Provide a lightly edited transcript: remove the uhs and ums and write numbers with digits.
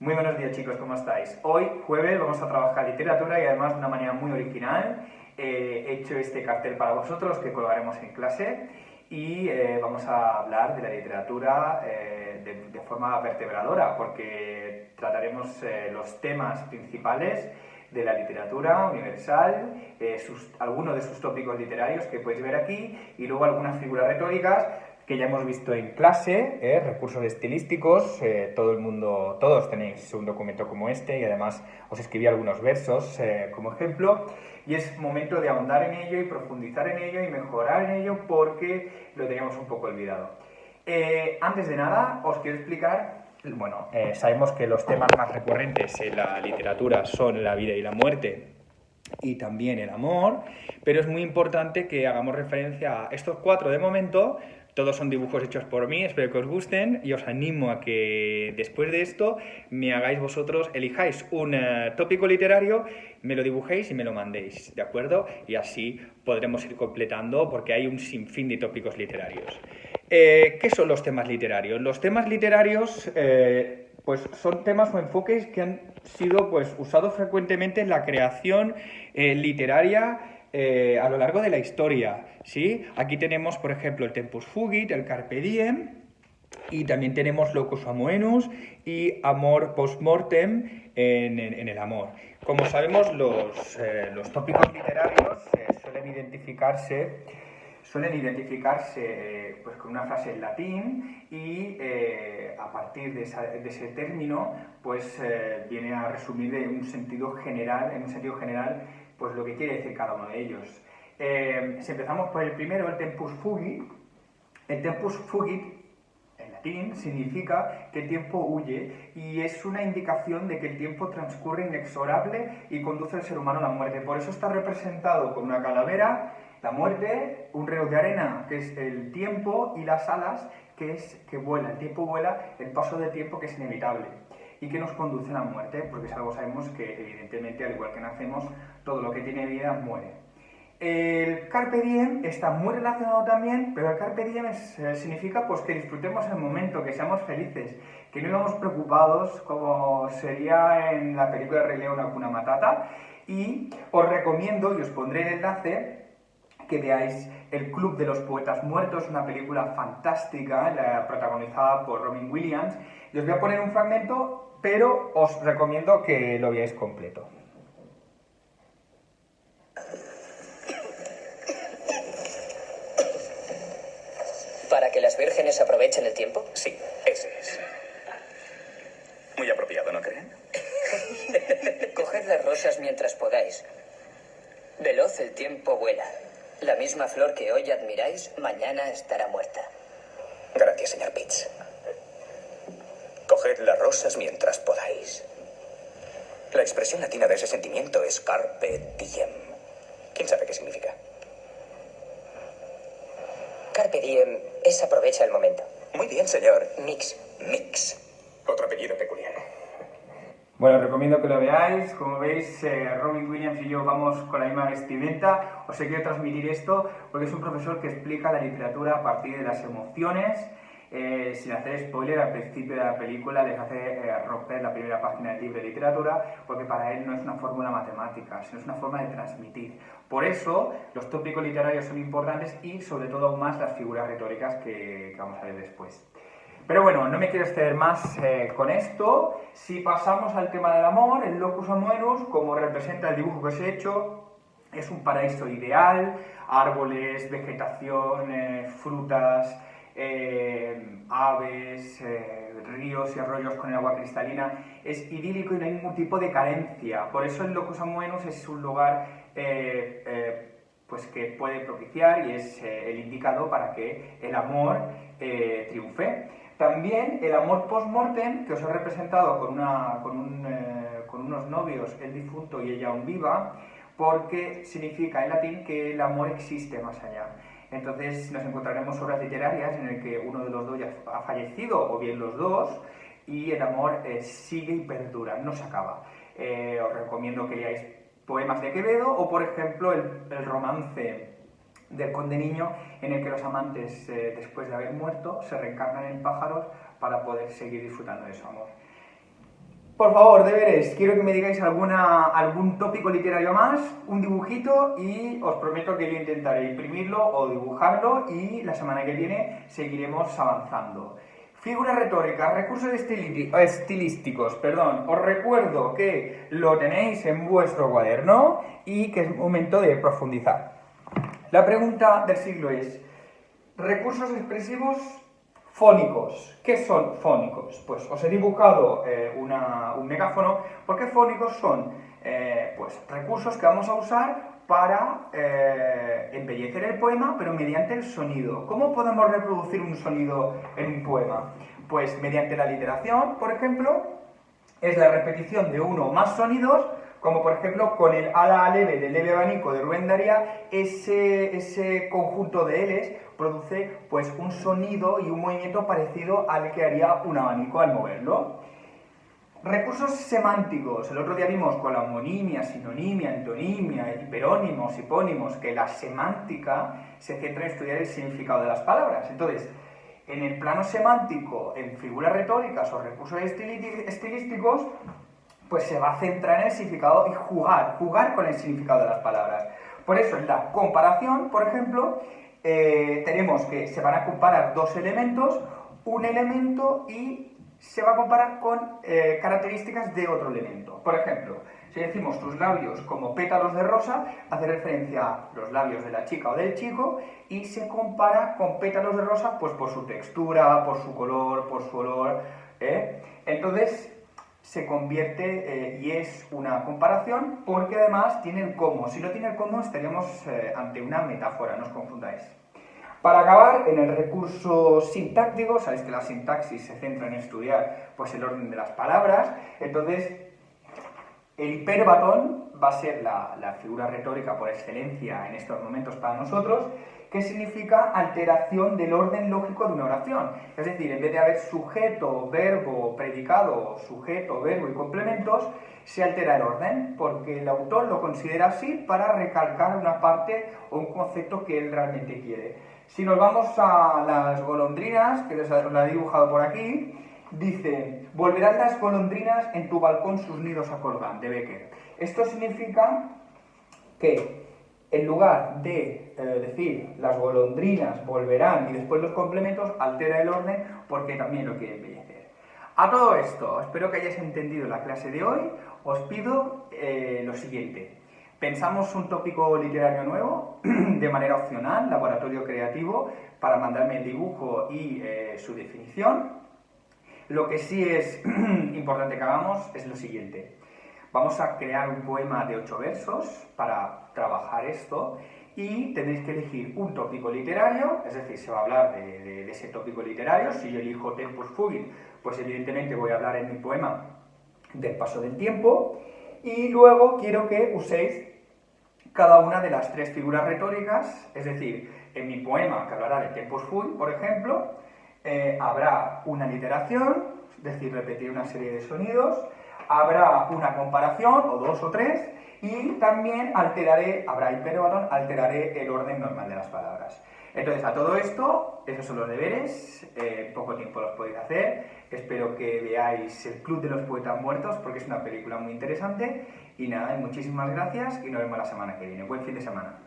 Muy buenos días, chicos, ¿cómo estáis? Hoy, jueves, vamos a trabajar literatura y además de una manera muy original. He hecho este cartel para vosotros que colgaremos en clase y vamos a hablar de la literatura de forma vertebradora porque trataremos los temas principales de la literatura universal, algunos de sus tópicos literarios que podéis ver aquí y luego algunas figuras retóricas que ya hemos visto en clase, recursos estilísticos, todos tenéis un documento como este y además os escribí algunos versos como ejemplo y es momento de ahondar en ello y profundizar en ello y mejorar en ello porque lo teníamos un poco olvidado. Antes de nada os quiero explicar, sabemos que los temas más recurrentes en la literatura son la vida y la muerte y también el amor, pero es muy importante que hagamos referencia a estos cuatro de momento. Todos son dibujos hechos por mí, espero que os gusten y os animo a que después de esto me hagáis vosotros, elijáis un tópico literario, me lo dibujéis y me lo mandéis, ¿de acuerdo? Y así podremos ir completando porque hay un sinfín de tópicos literarios. ¿Qué son los temas literarios? Los temas literarios pues son temas o enfoques que han sido pues, usados frecuentemente en la creación literaria a lo largo de la historia, ¿sí? Aquí tenemos, por ejemplo, el Tempus Fugit, el Carpe Diem, y también tenemos Locus Amoenus y Amor Postmortem en el amor. Como sabemos, los tópicos literarios suelen identificarse pues, con una frase en latín y a partir de ese término pues, viene a resumir en un sentido general pues, lo que quiere decir cada uno de ellos. Si empezamos por el primero, el Tempus Fugit, en latín significa que el tiempo huye y es una indicación de que el tiempo transcurre inexorable y conduce al ser humano a la muerte. Por eso está representado con una calavera, la muerte, un reloj de arena, que es el tiempo, y las alas, que es que vuela. El tiempo vuela, el paso del tiempo que es inevitable y que nos conduce a la muerte, porque es algo sabemos que evidentemente, al igual que nacemos, todo lo que tiene vida muere. El Carpe Diem está muy relacionado también, pero el Carpe Diem significa pues, que disfrutemos el momento, que seamos felices, que no vivamos preocupados como sería en la película Rey León Hakuna Matata. Y os recomiendo, y os pondré el enlace, que veáis El Club de los Poetas Muertos, una película fantástica, protagonizada por Robin Williams. Y os voy a poner un fragmento, pero os recomiendo que lo veáis completo. ¿Para que las vírgenes aprovechen el tiempo? Sí, ese es. Muy apropiado, ¿no creen? Coged las rosas mientras podáis. Veloz el tiempo vuela. La misma flor que hoy admiráis, mañana estará muerta. Gracias, señor Pitts. Coged las rosas mientras podáis. La expresión latina de ese sentimiento es carpe diem. ¿Quién sabe qué significa? Carpe diem es aprovecha el momento. Muy bien, señor. Mix. Mix. Otro apellido peculiar. Bueno, os recomiendo que lo veáis. Como veis, Robin Williams y yo vamos con la misma vestimenta. Os he querido transmitir esto porque es un profesor que explica la literatura a partir de las emociones. Sin hacer spoiler, al principio de la película les hace romper la primera página del libro de literatura porque para él no es una fórmula matemática, sino es una forma de transmitir. Por eso los tópicos literarios son importantes y sobre todo aún más las figuras retóricas que vamos a ver después. Pero bueno, no me quiero exceder más con esto. Si pasamos al tema del amor, el Locus Amoenus, como representa el dibujo que os he hecho, es un paraíso ideal, árboles, vegetación, frutas, aves, ríos y arroyos con el agua cristalina. Es idílico y no hay ningún tipo de carencia. Por eso el Locus Amoenus es un lugar pues que puede propiciar y es el indicado para que el amor triunfe. También el amor post-mortem, que os he representado con unos novios, el difunto y ella aún viva, porque significa en latín que el amor existe más allá. Entonces nos encontraremos obras literarias en las que uno de los dos ya ha fallecido, o bien los dos, y el amor sigue y perdura, no se acaba. Os recomiendo que leáis poemas de Quevedo o, por ejemplo, el romance del Conde Niño, en el que los amantes, después de haber muerto, se reencarnan en pájaros para poder seguir disfrutando de su amor. Por favor, deberes, quiero que me digáis algún tópico literario más, un dibujito y os prometo que yo intentaré imprimirlo o dibujarlo y la semana que viene seguiremos avanzando. Figuras retóricas, recursos estilísticos, perdón. Os recuerdo que lo tenéis en vuestro cuaderno y que es momento de profundizar. La pregunta del siglo es, recursos expresivos fónicos. ¿Qué son fónicos? Pues os he dibujado un megáfono, porque fónicos son pues, recursos que vamos a usar para embellecer el poema, pero mediante el sonido. ¿Cómo podemos reproducir un sonido en un poema? Pues mediante la literación, por ejemplo, es la repetición de uno o más sonidos, como por ejemplo con el ala leve del leve abanico de Rubén Darío, ese conjunto de Ls produce pues un sonido y un movimiento parecido al que haría un abanico al moverlo. Recursos semánticos. El otro día vimos con la homonimia, sinonimia, antonimia, hiperónimos, hipónimos, que la semántica se centra en estudiar el significado de las palabras. Entonces, en el plano semántico, en figuras retóricas o recursos estilísticos, pues se va a centrar en el significado y jugar con el significado de las palabras. Por eso, en la comparación, por ejemplo, tenemos que se van a comparar dos elementos, un elemento y se va a comparar con características de otro elemento. Por ejemplo, si decimos tus labios como pétalos de rosa, hace referencia a los labios de la chica o del chico y se compara con pétalos de rosa pues por su textura, por su color, por su olor. Entonces se convierte y es una comparación porque además tiene el cómo. Si no tiene el cómo estaríamos ante una metáfora, no os confundáis. Para acabar, en el recurso sintáctico, sabéis que la sintaxis se centra en estudiar pues, el orden de las palabras, entonces el hiperbatón va a ser la figura retórica por excelencia en estos momentos para nosotros, que significa alteración del orden lógico de una oración. Es decir, en vez de haber sujeto, verbo, predicado, sujeto, verbo y complementos, se altera el orden, porque el autor lo considera así para recalcar una parte o un concepto que él realmente quiere. Si nos vamos a las golondrinas, que os la he dibujado por aquí, dice, volverán las golondrinas en tu balcón sus nidos a colgar, de Becker. Esto significa que en lugar de decir las golondrinas volverán y después los complementos, altera el orden porque también lo quiere embellecer. A todo esto, espero que hayáis entendido la clase de hoy, os pido lo siguiente. Pensamos un tópico literario nuevo, de manera opcional, laboratorio creativo, para mandarme el dibujo y su definición. Lo que sí es importante que hagamos es lo siguiente. Vamos a crear un poema de 8 versos para trabajar esto y tendréis que elegir un tópico literario, es decir, se va a hablar de ese tópico literario. Si yo elijo Tempus Fugit, pues evidentemente voy a hablar en mi poema del paso del tiempo y luego quiero que uséis cada una de las 3 figuras retóricas, es decir, en mi poema que hablará de Tempus Fugit, por ejemplo, habrá una literación, es decir, repetir una serie de sonidos, habrá una comparación, o 2 o 3, y también habrá hiperbatón, alteraré el orden normal de las palabras. Entonces, a todo esto, esos son los deberes, poco tiempo los podéis hacer, espero que veáis El Club de los Poetas Muertos, porque es una película muy interesante, y nada, muchísimas gracias, y nos vemos la semana que viene. Buen fin de semana.